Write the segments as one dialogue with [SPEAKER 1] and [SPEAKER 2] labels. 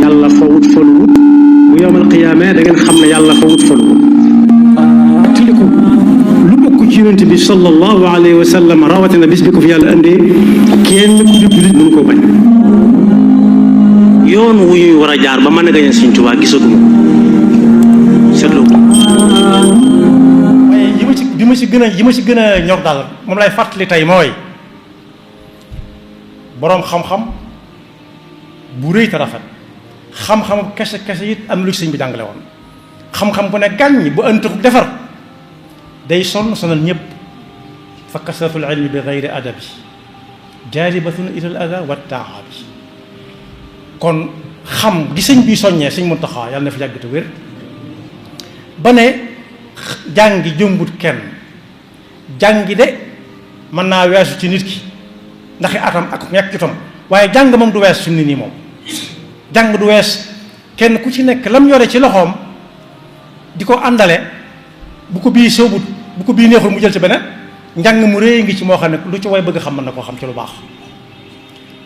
[SPEAKER 1] yàlla fawut faluwut bu yowmal qiyaamee da ngeen xam ne yàlla fawut faluwut tiliku lu bokk ci yonent bi sallallahu alayhi wa sallam rawatina bis bi ko fi yàlla indee kenn ku di jullit mënu ko bañ yoon wu ñuy war a jaar ba mën a gañe Sëñ Tuubaa gisaguma seetlu ko
[SPEAKER 2] waaye yi ma ci gën a ñor daal moom lay fàttali tey mooy boroom xam-xam bu rëy te rafet xam-xam kese it am lu ci sëñ bi jàngale woon xam-xam bu ne gàññ bu ëntëxu defar day sonal ñëpp fa kasratul ilmi bi gayri adabi jaalibatun ilal ada wa taabi kon xam gi sëñ bi soññee sëñ Muntaxa yàlla na fi yàgg te wér ba ne jàngi jëmbut kenn jàngi de mën naa weesu ci nit ki ndax atam ak ñàkk jotam waaye jàng moom du wees suñu nit nii moom jàng du wees kenn ku ci nekk lam yore ci loxoom di ko àndale bu ko bii sóobut bu ko bii neexul mu jël ci beneen njàng mu réy ngi ci moo xam ne lu ci way bëgg xam mën na koo xam ci lu baax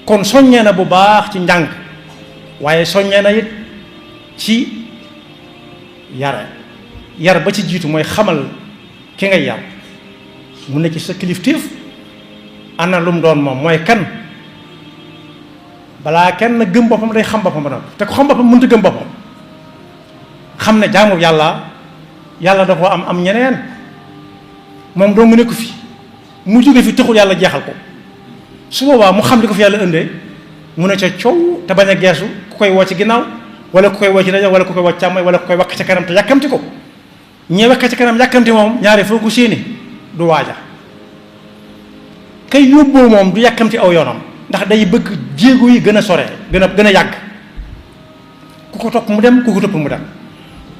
[SPEAKER 2] kon soññee na bu baax ci njàng waaye soññee na it ci yar ba ci jiitu mooy xamal ki ngay yar mu ne ci sa kilifteef ana lu mu doon moom mooy kan balaa kenn gëm boppam day xam boppam ba noppi te ko xam boppam mënut a gëm boppam xam ne jaamu yàlla da koo am ñeneen moom doo nga nekku fi mu jóge fi taxul yàlla jeexal ko su boobaa mu xam li ko fi yàlla indee mu ne ca coow te bañ a geesu ku koy woo ci ginnaaw wala ku koy woo ci rajo wala ku koy woo ci càmmoñ wala ku koy wakk ca kanam te yàkkamti ko ñee wakk ca kanam yàkkamti moom ñaari foo ko séeni du waaja kay yóbboo moom du yàkkamti aw yoonam ndax day bëgg jéego yi gën a sore gën a yàgg ku ko topp mu dem ku ko topp mu dem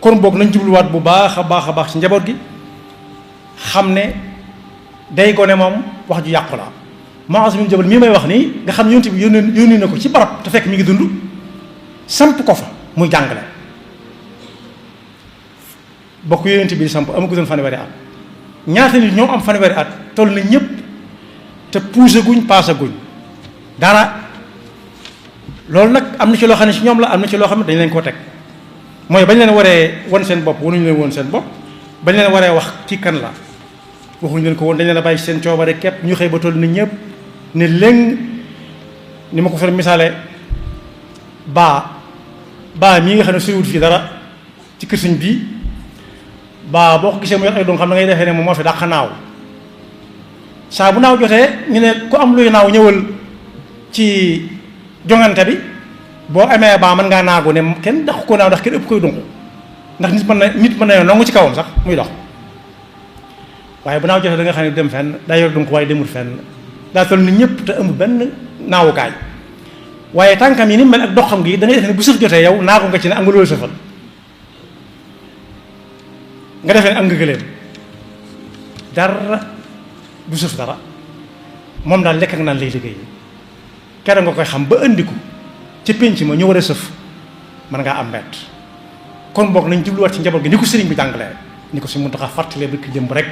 [SPEAKER 2] kon boog nañ jubluwaat bu baax a baax ci njaboot gi xam ne day gone moom wax ju yàqu la Muaaz bin Jabal mii may wax nii nga xam yonent bi yónni na ko ci barab te fekk mi ngi dund samp ko fa muy jàngale bokk yonent bi di samp amagutoon fanweeri at ñaata nit ñoo am fanweeri at toll na ñëpp te puuse guñ paase guñ dara loolu nag am na ci loo xam ne ci ñoom la am na ci loo xam ne dañ leen koo teg mooy bañ leen waree won seen bopp wanuñu leen woon seen bopp bañ leen waree wax kii kan la waxuñu leen ko woon dañ leen a bàyyi seen coobare képp ñu xëy ba toll na ñëpp ne léng ni ma ko fa misaale baa mii nga xam ne soriwut fii dara ci kër sëñ bii baa boo ko gisee mu yor ay doom xam da ngay defee ne moom moo fi dàq naaw saa bu naaw jotee ñu ne ku am luy naaw ñëwal ci jongante bi boo amee baa mën ngaa naagu ne kenn dàq ko naaw ndax kenn ëpp koy dunq ndax nit mën na nongu ci kawam sax muy dox waaye bu naaw jotee da nga xam ne dem fenn daa yor dunq waaye demul fenn daa toll ni ñëpp te amul benn naawukaay waaye tànkam yi ni mel ak doxam gi da ngay def ne bu sëf jotee yow naagu nga ci ne am nga loolu sëfal nga defee ne am nga gëléem dara du sëf dara moom daal lekk ak naan lay liggéey kere nga koy xam ba indiku ci pénc ma ñu war a sëf mën ngaa am mbett kon boog nañ jubluwaat ci njaboot gi ni ko sëriñ bi jàngalee ni ko si mun taxa fàttalee bi ki jëm rek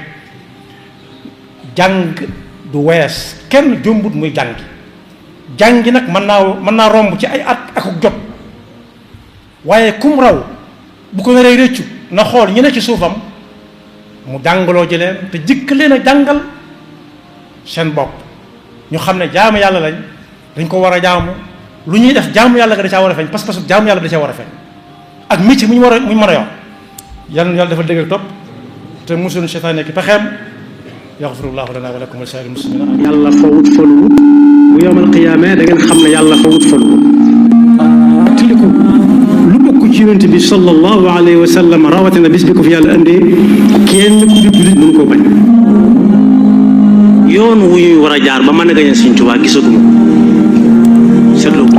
[SPEAKER 2] jàng du wees kenn jombut muy jàngi nag mën naa romb ci ay at ak jot waaye kum raw bu ko naree réccu na xool ñi ne ci suufam mu jàngaloo ji leen te jëkk leen a jàngal seen bopp ñu xam ne jaamu yàlla lañ dañ ko war a jaamu lu ñuy def jaamu yàlla nga da caa war a feeñ parce que jaamu yàlla da caa war a feeñ ak métier mu ñu mën a yor yàlla dafa dëgg ak topp te musul seytaan nekk pexeem yaxfirullahu lana wa lakum wa saa'iril muslimin
[SPEAKER 1] yàlla fawut faluwut bu yowmal qiyaamee da ngeen xam ne yàlla fawut faluwut tiliku lu bokk ci yonent bi sallallahu alayhi wa sallam rawatina bis bi ko fi yàlla indee kenn ku di jullit mënu ko bañ yoon wu ñuy war a jaar ba mën a gañe Sëñ Tuubaa gisaguma seetlu ko